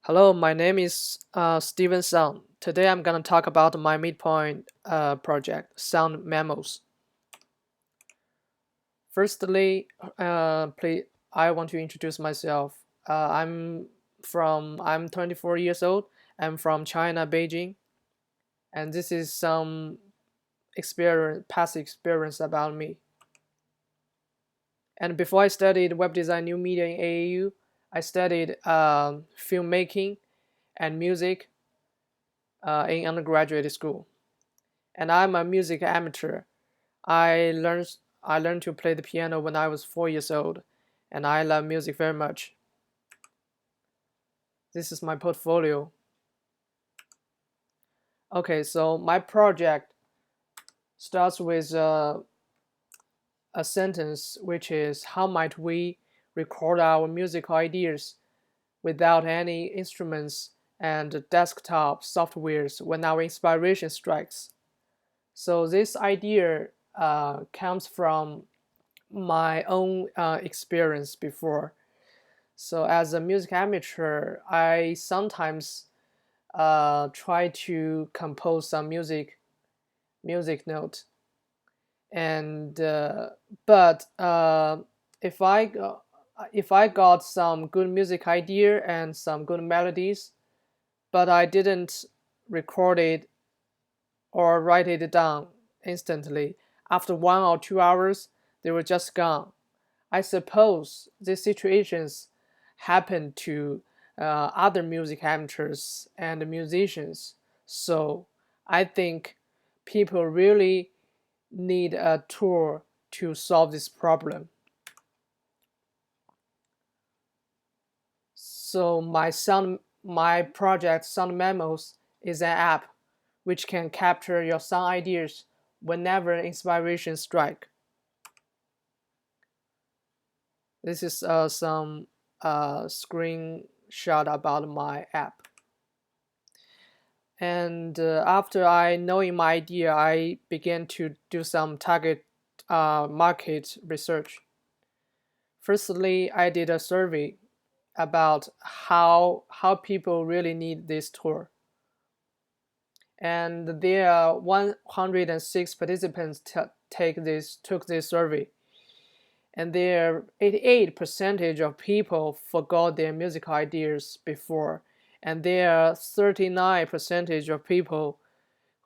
Hello, my name is Steven Sung. Today I'm gonna talk about my midpoint project, Sound Memos. Firstly, I want to introduce myself. I'm 24 years old. I'm from China, Beijing, and this is some past experience about me. And before I studied web design, new media in AAU, I studied filmmaking and music in undergraduate school. And I'm a music amateur. I learned to play the piano when I was 4 years old, and I love music very much. This is my portfolio. Okay, so my project starts with a sentence which is how might we record our musical ideas without any instruments and desktop softwares when our inspiration strikes. So this idea comes from my own experience before. So as a music amateur, I sometimes try to compose some music note, and but if I if I got some good music idea and some good melodies, but I didn't record it or write it down instantly, after 1 or 2 hours, they were just gone. I suppose these situations happen to other music amateurs and musicians. So I think people really need a tool to solve this problem. So my project Sound Memos is an app which can capture your sound ideas whenever inspiration strike. This is some screenshot about my app. And after I knowing my idea, I began to do some target market research. Firstly, I did a survey about how people really need this tool. And there are 106 participants took this survey, and there 88% of people forgot their musical ideas before, and there are 39% of people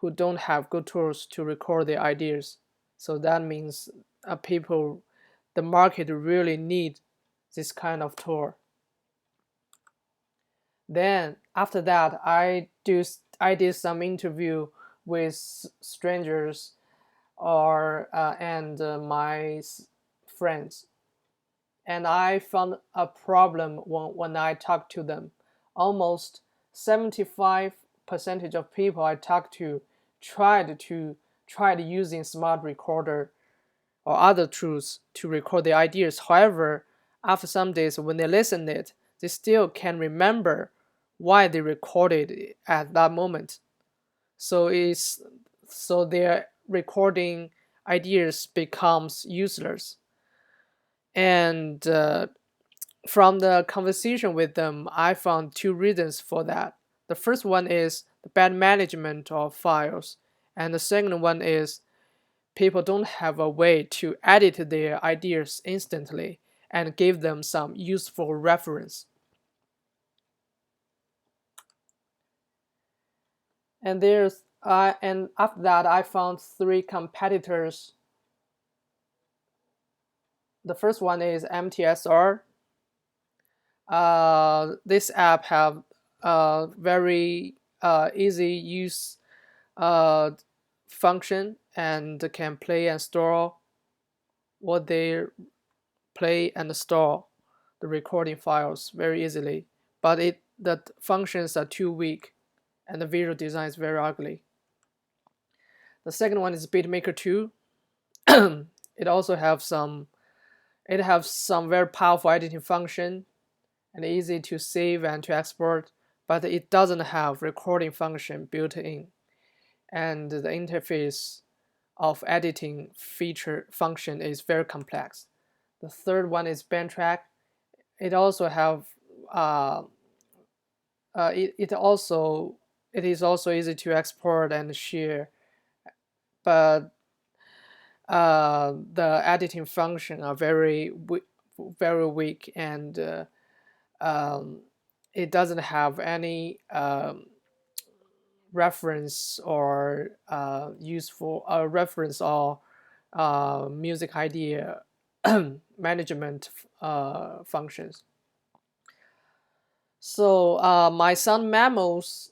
who don't have good tools to record their ideas. So that means the market really need this kind of tool. Then after that, I did some interview with strangers or and my friends, and I found a problem when I talked to them. Almost 75% of people I talked to tried using smart recorder or other tools to record their ideas. However, after some days when they listen it, they still can remember why they recorded it at that moment. So it's so their recording ideas becomes useless. And from the conversation with them, I found two reasons for that. The first one is the bad management of files, and the second one is people don't have a way to edit their ideas instantly and give them some useful reference. And after that, I found three competitors. The first one is MTSR. This app have very easy use uh, function and can play and store what they play and store the recording files very easily. But the functions are too weak and the visual design is very ugly. The second one is Beatmaker 2. it also have some it has some very powerful editing function and easy to save and to export, but it doesn't have recording function built in, and the interface of editing feature function is very complex. The third one is Bandtrack. It also have uh, it is also easy to export and share, but the editing function are very weak, and it doesn't have any reference or useful reference or music idea management functions. So my Sound Memos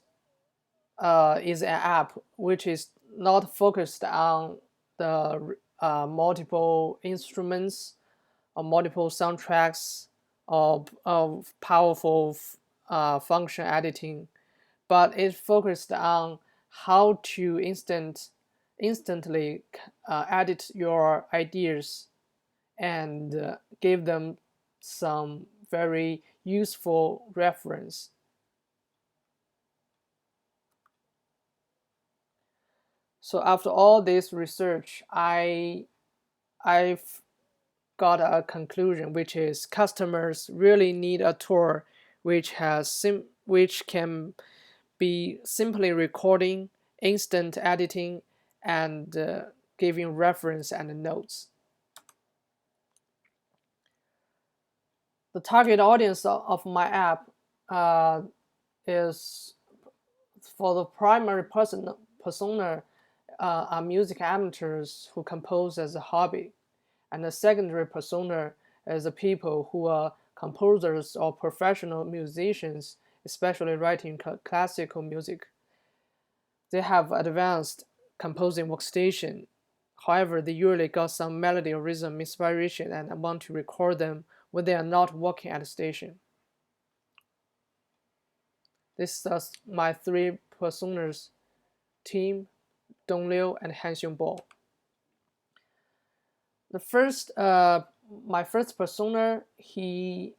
is an app which is not focused on the multiple instruments or multiple soundtracks or of powerful function editing, but it focused on how to instantly edit your ideas and give them some very useful reference. So after all this research, I've got a conclusion, which is customers really need a tool which can be simply recording, instant editing, and giving reference and notes. The target audience of my app is for the primary persona are music amateurs who compose as a hobby, and the secondary persona is the people who are composers or professional musicians, especially writing classical music. They have advanced composing workstation. However, they usually got some melody or rhythm inspiration and want to record them when they are not working at the station. This is my three personas: Tim, Dong Liu, and Han Xiongbo. The first, my first persona, he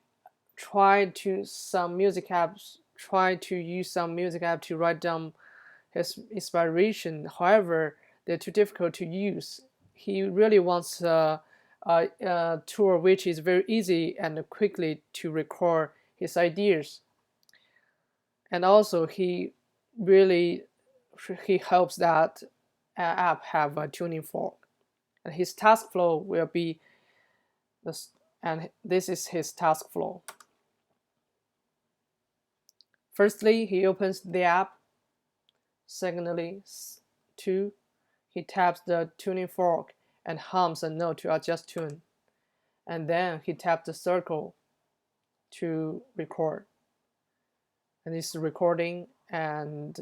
tried to some music apps, tried to use some music app to write down his inspiration. However, they're too difficult to use. He really wants a tool which is very easy and quickly to record his ideas. And also, he hopes that app have a tuning fork, and his task flow will be this, and this is his task flow. Firstly, he opens the app. Secondly, two, he taps the tuning fork and hums a note to adjust tune, and then he taps the circle to record. And this is recording, and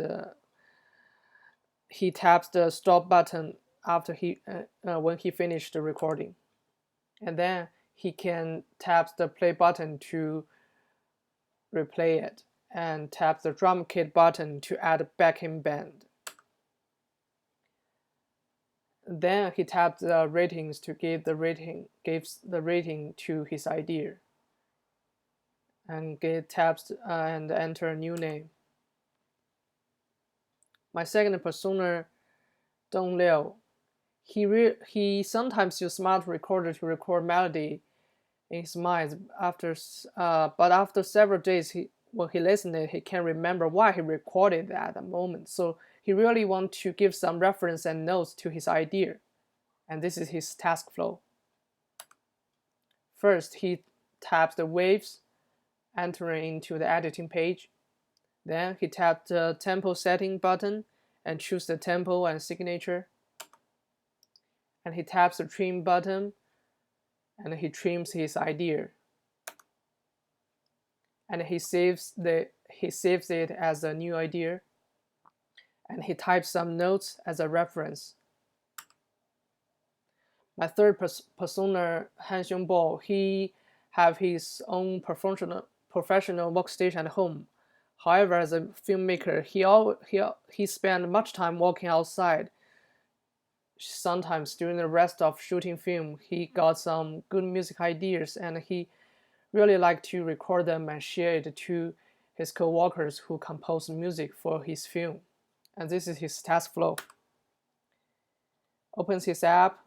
he taps the stop button after when he finished the recording, and then he can tap the play button to replay it, and tap the drum kit button to add backing band. Then he taps the ratings to gives the rating to his idea, and taps and enter a new name. My second persona, Dong Liu, he sometimes uses smart recorder to record melody in his mind. But after several days, when he listened, he can't remember why he recorded at the moment. So he really wants to give some reference and notes to his idea, and this is his task flow. First, he taps the waves, entering into the editing page. Then he taps the tempo setting button and choose the tempo and signature. And he taps the trim button, and he trims his idea. And he saves it as a new idea, and he types some notes as a reference. My third persona, Han Xiongbo, he have his own professional workstation at home. However, as a filmmaker, he spent much time walking outside. Sometimes during the rest of shooting film, he got some good music ideas, and he really liked to record them and share it to his co-workers who compose music for his film. And this is his task flow. Opens his app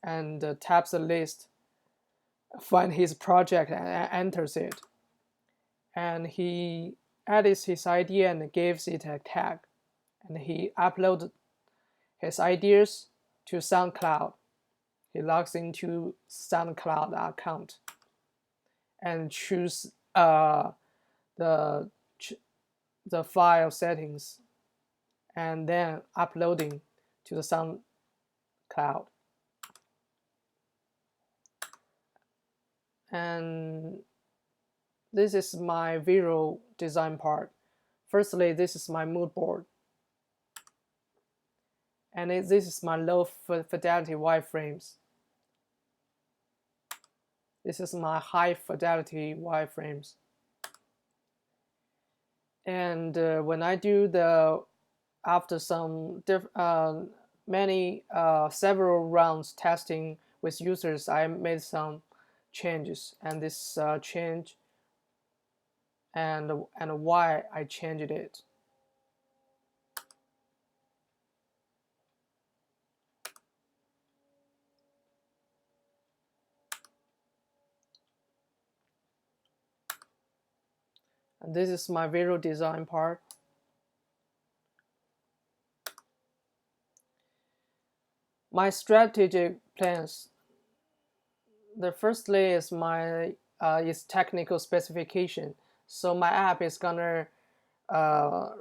and taps the list, finds his project and enters it. And he edits his idea and gives it a tag, and he uploads his ideas to SoundCloud. He logs into SoundCloud account and choose the file settings, and then uploading to the SoundCloud. And this is my visual design part. Firstly, this is my mood board, and this is my low fidelity wireframes. This is my high fidelity wireframes. And when I do after some several rounds testing with users, I made some changes, and this change and why I changed it. And this is my visual design part. My strategic plans. The firstly is my is technical specification. So my app is gonna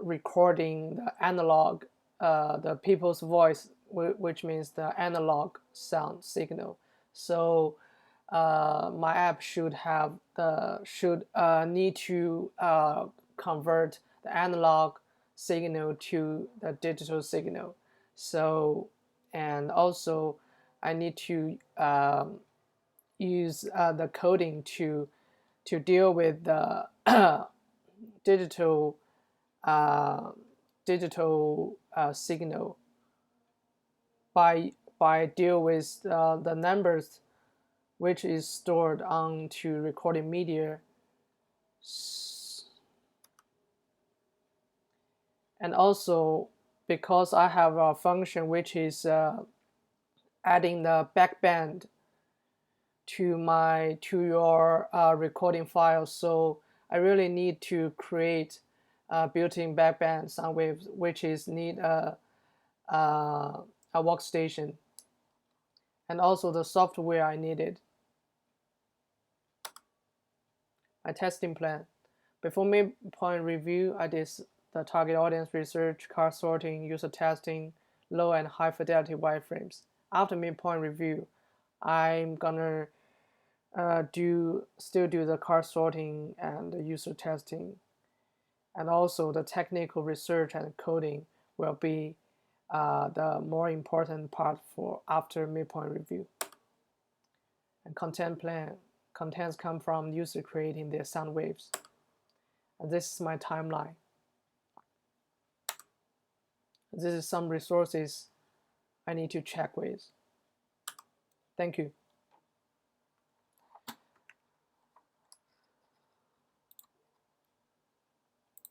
recording the analog, the people's voice, which means the analog sound signal. So my app should need to convert the analog signal to the digital signal. So, and also I need to use the coding to deal with the digital signal by deal with the numbers which is stored onto recording media. And also because I have a function which is adding the backband to your recording file, so I really need to create a built-in backband sound waves, which is need a workstation, and also the software I needed. My testing plan. Before midpoint review, I did the target audience research, card sorting, user testing, low and high fidelity wireframes. After midpoint review, I'm gonna still do the card sorting and the user testing, and also the technical research and coding will be the more important part for after midpoint review. And content plan. Contents come from user creating their sound waves. And this is my timeline. This is some resources I need to check with. Thank you.